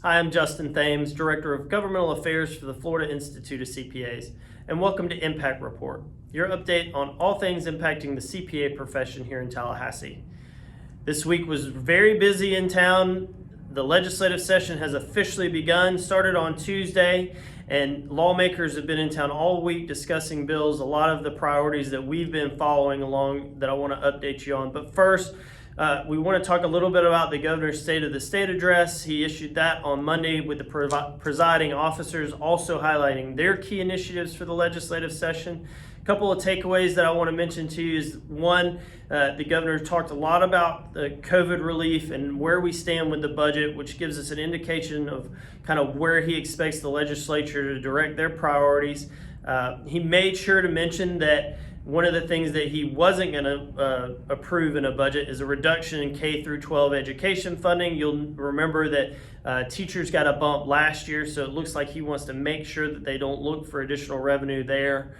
Hi, I'm Justin Thames, Director of Governmental Affairs for the Florida Institute of CPAs, and welcome to Impact Report, your update on all things impacting the CPA profession here in Tallahassee. This week was very busy in town. The legislative session has officially begun, started on Tuesday, and lawmakers have been in town all week discussing bills, a lot of the priorities that we've been following along that I want to update you on. But first, we want to talk a little bit about the governor's State of the State address. He issued that on Monday with the presiding officers also highlighting their key initiatives for the legislative session. A couple of takeaways that I want to mention to you is one, the governor talked a lot about the COVID relief and where we stand with the budget, which gives us an indication of kind of where he expects the legislature to direct their priorities. He made sure to mention that one of the things that he wasn't going to approve in a budget is a reduction in K through 12 education funding. You'll remember that teachers got a bump last year, so it looks like he wants to make sure that they don't look for additional revenue there.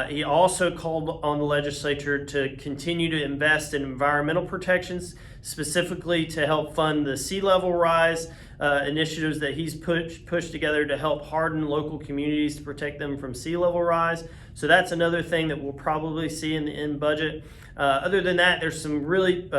He also called on the legislature to continue to invest in environmental protections, specifically to help fund the sea level rise initiatives that he's pushed together to help harden local communities to protect them from sea level rise. So that's another thing that we'll probably see in the end budget. Other than that, there's some really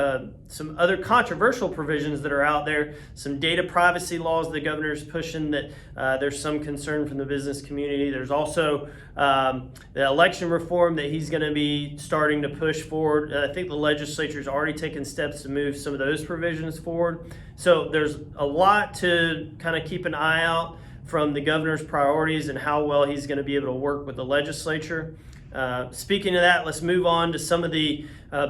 some other controversial provisions that are out there. Some data privacy laws the governor's pushing that there's some concern from the business community. There's also the election reform that he's going to be starting to push forward. I think the legislature's already taken steps to move some of those provisions forward. So there's a lot to kind of keep an eye out from the governor's priorities and how well he's going to be able to work with the legislature. Speaking of that, let's move on to some of the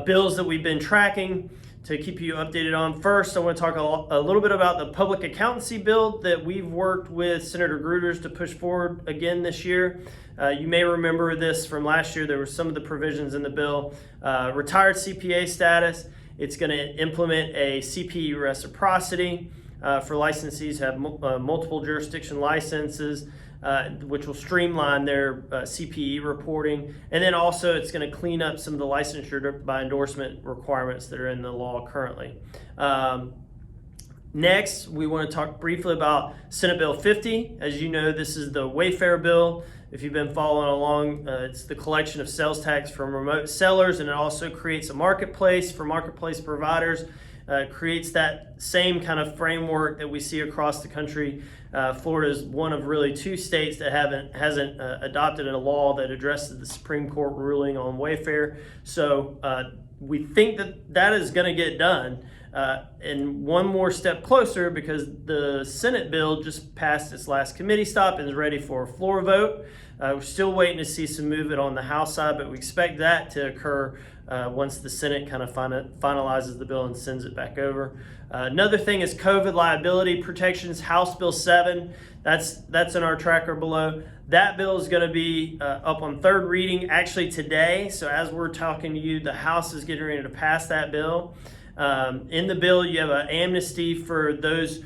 bills that we've been tracking to keep you updated on. First, I want to talk a little bit about the public accountancy bill that we've worked with Senator Gruters to push forward again this year. You may remember this from last year. There were some of the provisions in the bill. Retired CPA status. It's going to implement a CPE reciprocity for licensees who have multiple jurisdiction licenses, which will streamline their CPE reporting. And then also it's going to clean up some of the licensure by endorsement requirements that are in the law currently. Next, we want to talk briefly about Senate Bill 50. As you know, this is the Wayfair bill. If you've been following along, it's the collection of sales tax from remote sellers, and it also creates a marketplace for marketplace providers. Creates that same kind of framework that we see across the country. Florida is one of really two states that hasn't adopted a law that addresses the Supreme Court ruling on Wayfair. So we think that is going to get done. And one more step closer, because the Senate bill just passed its last committee stop and is ready for a floor vote. We're still waiting to see some movement on the House side, but we expect that to occur once the Senate kind of finalizes the bill and sends it back over. Another thing is COVID liability protections, House Bill 7. That's in our tracker below. That bill is going to be up on third reading actually today. So as we're talking to you, the House is getting ready to pass that bill. In the bill, you have an amnesty for those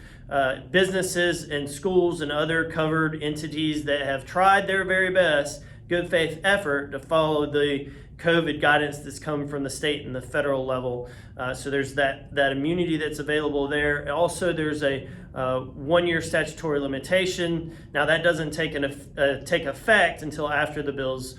businesses and schools and other covered entities that have tried their very best, good faith effort to follow the COVID guidance that's come from the state and the federal level. So there's that immunity that's available there. Also, there's a 1-year statutory limitation. Now that doesn't take effect until after the bill's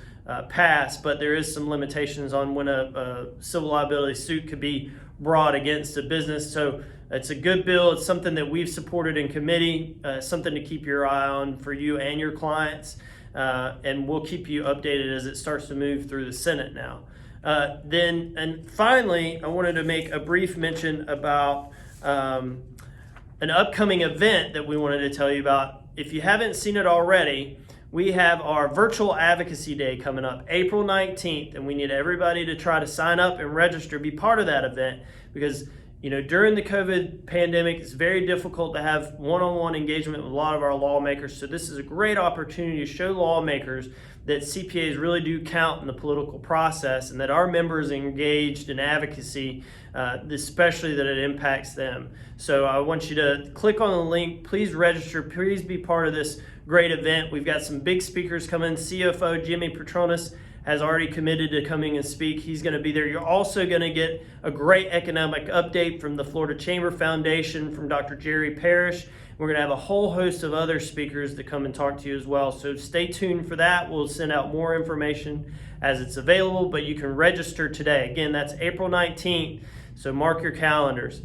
passed, but there is some limitations on when a civil liability suit could be brought against a business. So it's a good bill. It's something that we've supported in committee, something to keep your eye on for you and your clients. And we'll keep you updated as it starts to move through the Senate now. And finally, I wanted to make a brief mention about an upcoming event that we wanted to tell you about. If you haven't seen it already, we have our virtual advocacy day coming up April 19th, and we need everybody to try to sign up and register, be part of that event, because during the COVID pandemic, it's very difficult to have one-on-one engagement with a lot of our lawmakers. So this is a great opportunity to show lawmakers that CPAs really do count in the political process and that our members are engaged in advocacy, especially that it impacts them. So I want you to click on the link. Please register. Please be part of this great event. We've got some big speakers coming. CFO Jimmy Petronas has already committed to coming and speak. He's going to be there. You're also going to get a great economic update from the Florida Chamber Foundation from Dr. Jerry Parrish. We're going to have a whole host of other speakers to come and talk to you as well. So stay tuned for that. We'll send out more information as it's available, but you can register today. Again, that's April 19th, so mark your calendars.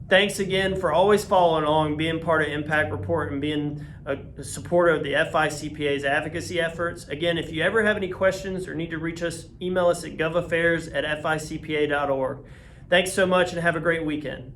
Thanks again for always following along, being part of Impact Report, and being a supporter of the FICPA's advocacy efforts. Again, if you ever have any questions or need to reach us, email us at govaffairs@ficpa.org. Thanks so much and have a great weekend.